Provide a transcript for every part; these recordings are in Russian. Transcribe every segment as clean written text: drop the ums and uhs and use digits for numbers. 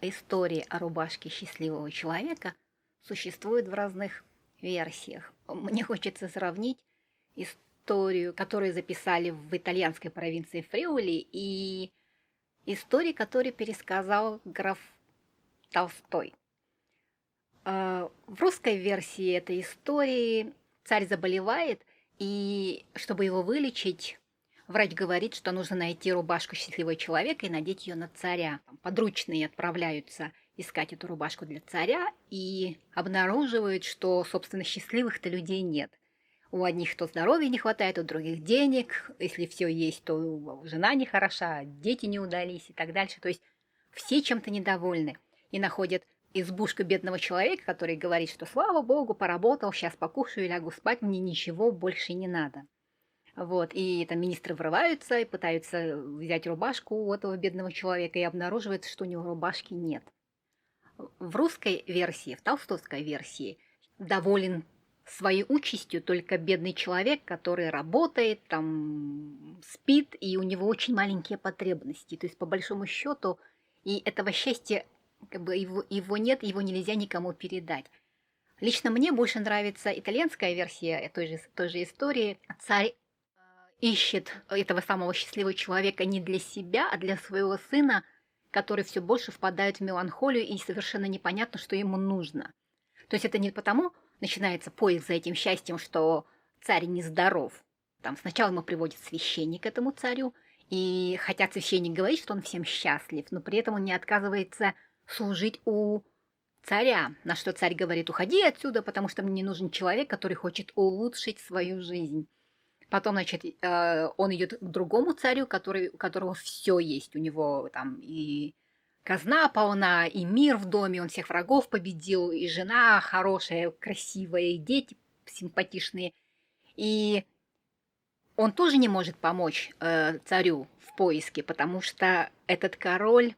истории о рубашке счастливого человека существует в разных версиях. Мне хочется сравнить историю, которую записали в итальянской провинции Фриули, и истории, которые пересказал граф Толстой. В русской версии этой истории царь заболевает, и чтобы его вылечить, врач говорит, что нужно найти рубашку счастливого человека и надеть ее на царя. Подручные отправляются искать эту рубашку для царя и обнаруживают, что, собственно, счастливых-то людей нет. У одних то здоровья не хватает, у других денег. Если все есть, то жена не хороша, дети не удались и так дальше. То есть все чем-то недовольны и находят избушку бедного человека, который говорит, что слава богу, поработал, сейчас покушаю и лягу спать, мне ничего больше не надо. Вот, и там министры врываются и пытаются взять рубашку у этого бедного человека и обнаруживают, что у него рубашки нет. В русской версии, в толстовской версии, доволен своей участью только бедный человек, который работает, там, спит, и у него очень маленькие потребности. То есть, по большому счету, и этого счастья, как бы его нет, его нельзя никому передать. Лично мне больше нравится итальянская версия той же истории. Царь ищет этого самого счастливого человека не для себя, а для своего сына, который все больше впадает в меланхолию, и совершенно непонятно, что ему нужно. То есть это не потому начинается поиск за этим счастьем, что царь нездоров. Там сначала ему приводит священник к этому царю, и хотя священник говорит, что он всем счастлив, но при этом он не отказывается служить у царя, на что царь говорит: уходи отсюда, потому что мне не нужен человек, который хочет улучшить свою жизнь. Потом, значит, он идет к другому царю, у которого все есть. У него там и казна полна, и мир в доме, он всех врагов победил, и жена хорошая, красивая, и дети симпатичные. И он тоже не может помочь царю в поиске, потому что этот король,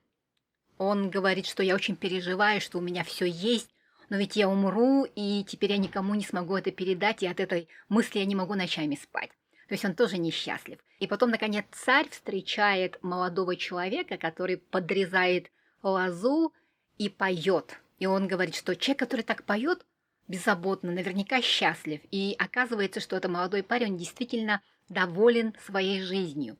он говорит, что я очень переживаю, что у меня все есть, но ведь я умру, и теперь я никому не смогу это передать, и от этой мысли я не могу ночами спать. То есть он тоже несчастлив. И потом, наконец, царь встречает молодого человека, который подрезает лозу и поет. И он говорит, что человек, который так поет беззаботно, наверняка счастлив. И оказывается, что это молодой парень, он действительно доволен своей жизнью.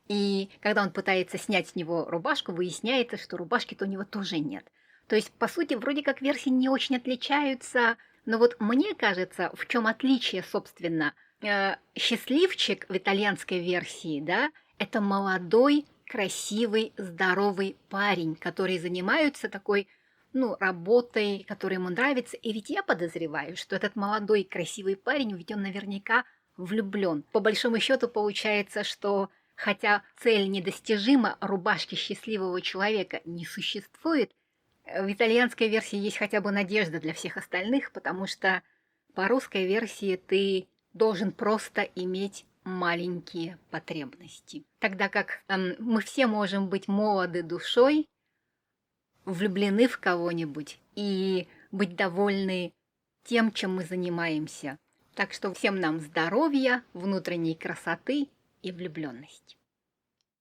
И когда он пытается снять с него рубашку, выясняется, что рубашки-то у него тоже нет. То есть, по сути, вроде как версии не очень отличаются, но вот мне кажется, в чем отличие, собственно, счастливчик в итальянской версии, да, это молодой, красивый, здоровый парень, который занимается такой, ну, работой, которая ему нравится. И ведь я подозреваю, что этот молодой, красивый парень, ведь он наверняка влюблен. По большому счету получается, что хотя цель недостижима, рубашки счастливого человека не существует, в итальянской версии есть хотя бы надежда для всех остальных, потому что по русской версии ты должен просто иметь маленькие потребности. Тогда как мы все можем быть молоды душой, влюблены в кого-нибудь и быть довольны тем, чем мы занимаемся. Так что всем нам здоровья, внутренней красоты и влюбленности.